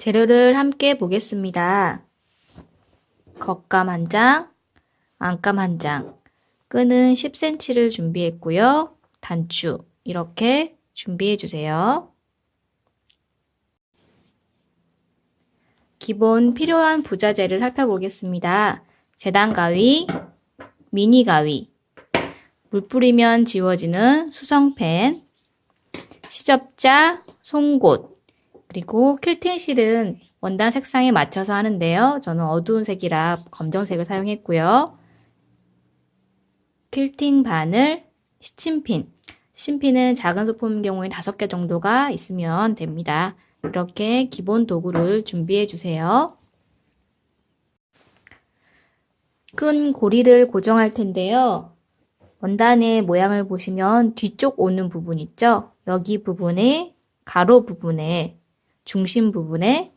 재료를 함께 보겠습니다. 겉감 1장, 안감 1장, 끈은 10cm를 준비했고요. 단추 이렇게 준비해 주세요. 기본 필요한 부자재를 살펴보겠습니다. 재단 가위, 미니 가위, 물 뿌리면 지워지는 수성펜, 시접자, 송곳, 그리고 퀼팅 실은 원단 색상에 맞춰서 하는데요. 저는 어두운 색이라 검정색을 사용했고요. 퀼팅 바늘, 시침핀. 시침핀은 작은 소품인 경우에 5개 정도가 있으면 됩니다. 이렇게 기본 도구를 준비해 주세요. 끈 고리를 고정할 텐데요. 원단의 모양을 보시면 뒤쪽 오는 부분 있죠? 여기 부분에 가로 부분에 중심 부분에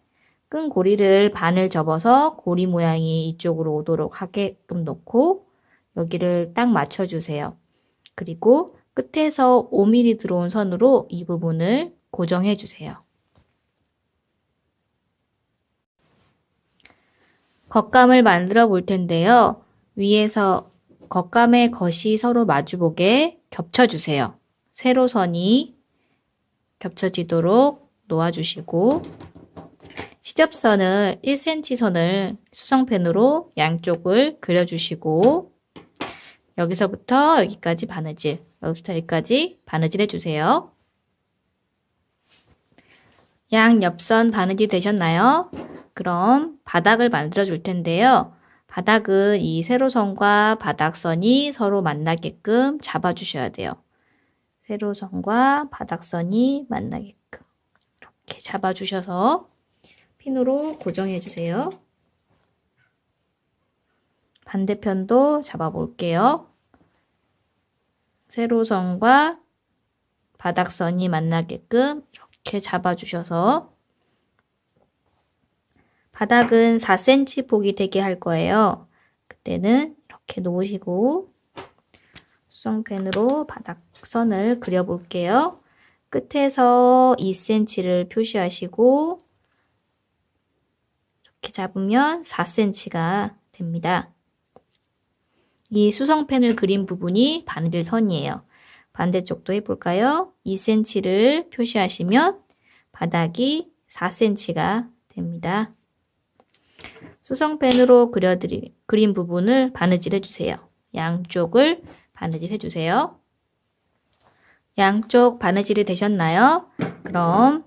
끈 고리를 반을 접어서 고리 모양이 이쪽으로 오도록 하게끔 놓고 여기를 딱 맞춰주세요. 그리고 끝에서 5mm 들어온 선으로 이 부분을 고정해 주세요. 겉감을 만들어 볼 텐데요. 위에서 겉감의 겉이 서로 마주보게 겹쳐주세요. 세로선이 겹쳐지도록 놓아주시고 시접선을 1cm 선을 수성펜으로 양쪽을 그려주시고 여기서부터 여기까지 바느질, 여기부터 여기까지 바느질 해주세요. 양 옆선 바느질 되셨나요? 그럼 바닥을 만들어 줄 텐데요. 바닥은 이 세로선과 바닥선이 서로 만나게끔 잡아주셔야 돼요. 세로선과 바닥선이 만나게끔 이렇게 잡아주셔서 핀으로 고정해 주세요. 반대편도 잡아볼게요. 세로선과 바닥선이 만나게끔 이렇게 잡아주셔서 바닥은 4cm 폭이 되게 할 거예요. 그때는 이렇게 놓으시고 수성펜으로 바닥선을 그려볼게요. 끝에서 2cm를 표시하시고 이렇게 잡으면 4cm가 됩니다. 이 수성펜을 그린 부분이 바느질 선이에요. 반대쪽도 해볼까요? 2cm를 표시하시면 바닥이 4cm가 됩니다. 수성펜으로 그린 부분을 바느질 해주세요. 양쪽을 바느질 해주세요. 양쪽 바느질이 되셨나요? 그럼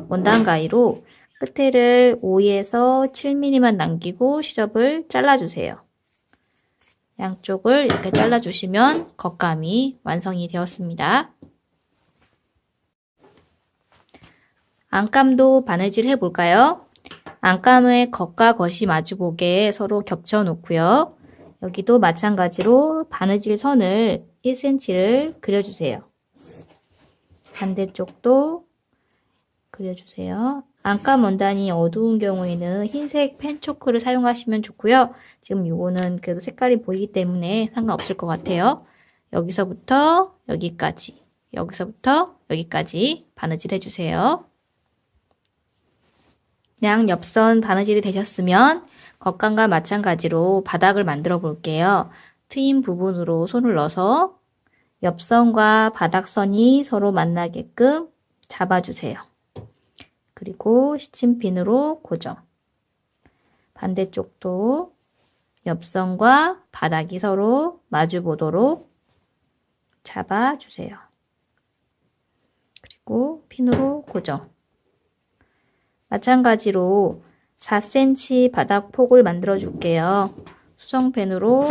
원단 가위로 끝에를 5에서 7mm만 남기고 시접을 잘라주세요. 양쪽을 이렇게 잘라주시면 겉감이 완성이 되었습니다. 안감도 바느질 해볼까요? 안감의 겉과 겉이 마주보게 서로 겹쳐 놓고요. 여기도 마찬가지로 바느질 선을 1cm를 그려주세요. 반대쪽도 그려주세요. 안감 원단이 어두운 경우에는 흰색 펜초크를 사용하시면 좋고요. 지금 이거는 그래도 색깔이 보이기 때문에 상관없을 것 같아요. 여기서부터 여기까지, 여기서부터 여기까지 바느질 해주세요. 양 옆선 바느질이 되셨으면 겉감과 마찬가지로 바닥을 만들어 볼게요. 트인 부분으로 손을 넣어서 옆선과 바닥선이 서로 만나게끔 잡아주세요. 그리고 시침핀으로 고정. 반대쪽도 옆선과 바닥이 서로 마주보도록 잡아주세요. 그리고 핀으로 고정. 마찬가지로 4cm 바닥 폭을 만들어 줄게요. 수성펜으로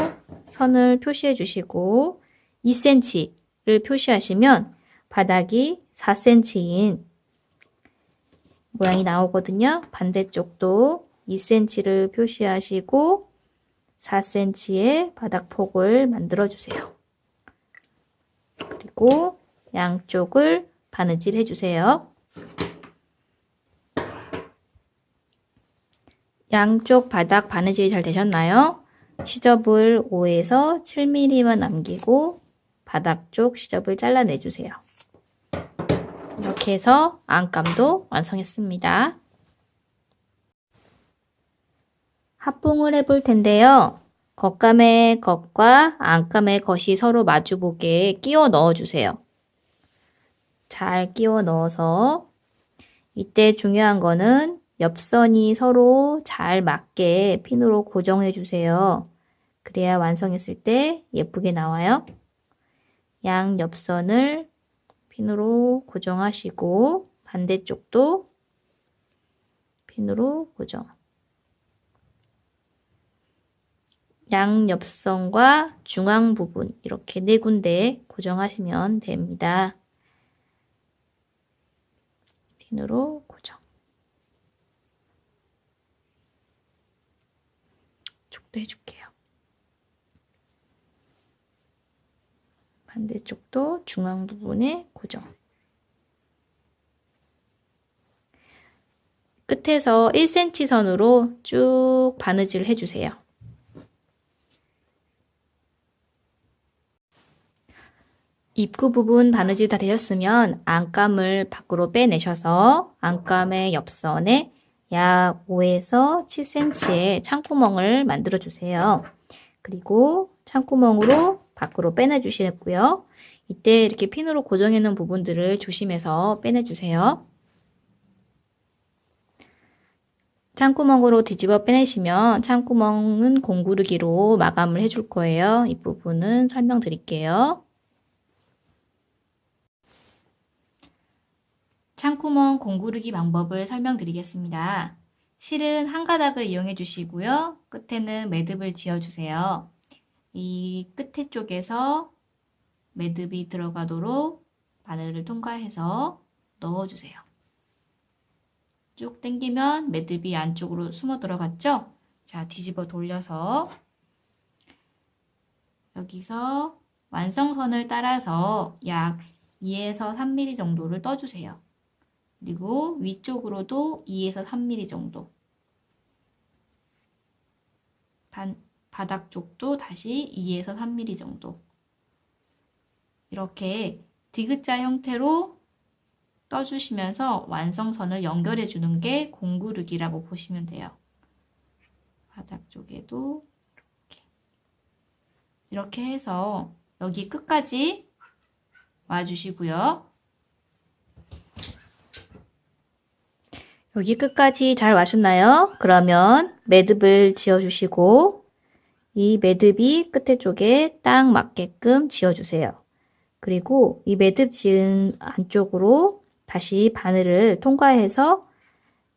선을 표시해 주시고 2cm를 표시하시면 바닥이 4cm인 모양이 나오거든요. 반대쪽도 2cm를 표시하시고 4cm의 바닥 폭을 만들어 주세요. 그리고 양쪽을 바느질 해주세요. 양쪽 바닥 바느질이 잘 되셨나요? 시접을 5에서 7mm만 남기고 바닥 쪽 시접을 잘라내주세요. 이렇게 해서 안감도 완성했습니다. 합봉을 해볼 텐데요. 겉감의 겉과 안감의 겉이 서로 마주보게 끼워 넣어주세요. 잘 끼워 넣어서 이때 중요한 거는 옆선이 서로 잘 맞게 핀으로 고정해 주세요. 그래야 완성했을 때 예쁘게 나와요. 양 옆선을 핀으로 고정하시고 반대쪽도 핀으로 고정. 양 옆선과 중앙 부분 이렇게 4군데 고정하시면 됩니다. 핀으로 고정. 쪽도 해줄게요. 반대쪽도 중앙 부분에 고정. 끝에서 1cm 선으로 쭉 바느질 해주세요. 입구 부분 바느질 다 되셨으면 안감을 밖으로 빼내셔서 안감의 옆선에 약 5에서 7cm의 창구멍을 만들어 주세요. 그리고 창구멍으로 밖으로 빼내 주시고요. 이때 이렇게 핀으로 고정해 놓은 부분들을 조심해서 빼내 주세요. 창구멍으로 뒤집어 빼내시면 창구멍은 공구르기로 마감을 해줄 거예요. 이 부분은 설명드릴게요. 창구멍 공구르기 방법을 설명드리겠습니다. 실은 한 가닥을 이용해 주시고요. 끝에는 매듭을 지어 주세요. 이 끝에 쪽에서 매듭이 들어가도록 바늘을 통과해서 넣어 주세요. 쭉 당기면 매듭이 안쪽으로 숨어 들어갔죠? 자, 뒤집어 돌려서 여기서 완성선을 따라서 약 2에서 3mm 정도를 떠주세요. 그리고 위쪽으로도 2에서 3mm 정도. 바닥 쪽도 다시 2에서 3mm 정도. 이렇게 디귿자 형태로 떠주시면서 완성선을 연결해 주는 게 공구르기라고 보시면 돼요. 바닥 쪽에도 이렇게 해서 여기 끝까지 와주시고요. 여기 끝까지 잘 와셨나요? 그러면 매듭을 지어주시고 이 매듭이 끝에 쪽에 딱 맞게끔 지어주세요. 그리고 이 매듭 지은 안쪽으로 다시 바늘을 통과해서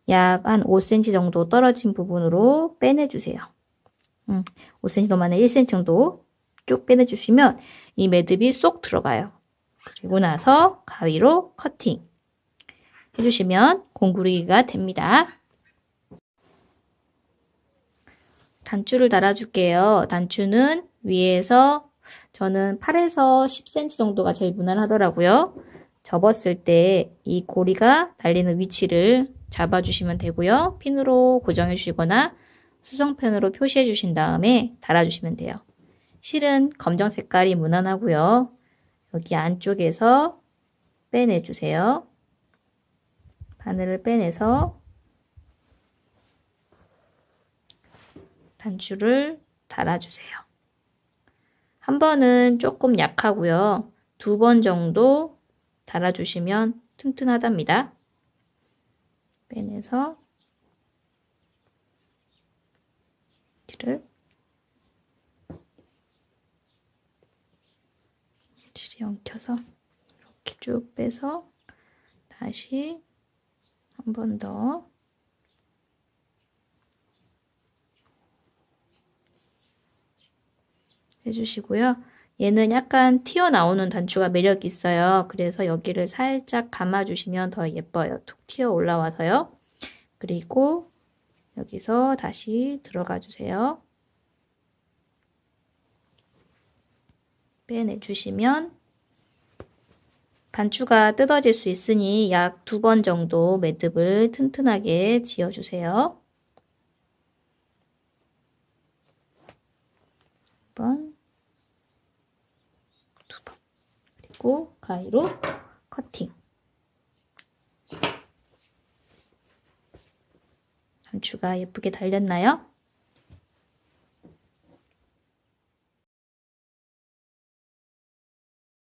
약 한 5cm 정도 떨어진 부분으로 빼내주세요. 5cm 너무 많아요. 1cm 정도 쭉 빼내주시면 이 매듭이 쏙 들어가요. 그리고 나서 가위로 커팅 해주시면 공구르기가 됩니다. 단추를 달아줄게요. 단추는 위에서 저는 8에서 10cm 정도가 제일 무난하더라고요. 접었을 때 이 고리가 달리는 위치를 잡아주시면 되고요. 핀으로 고정해 주시거나 수성펜으로 표시해 주신 다음에 달아주시면 돼요. 실은 검정 색깔이 무난하고요. 여기 안쪽에서 빼내주세요. 바늘을 빼내서 단추를 달아주세요. 한 번은 조금 약하고요. 2번 정도 달아주시면 튼튼하답니다. 빼내서 뒤를 줄이 엉켜서 이렇게 쭉 빼서 다시 한 번 더 해주시고요. 얘는 약간 튀어나오는 단추가 매력이 있어요. 그래서 여기를 살짝 감아주시면 더 예뻐요. 툭 튀어 올라와서요. 그리고 여기서 다시 들어가 주세요. 빼내주시면 단추가 뜯어질 수 있으니 약 2번 정도 매듭을 튼튼하게 지어주세요. 1번, 2번. 그리고 가위로 커팅. 단추가 예쁘게 달렸나요?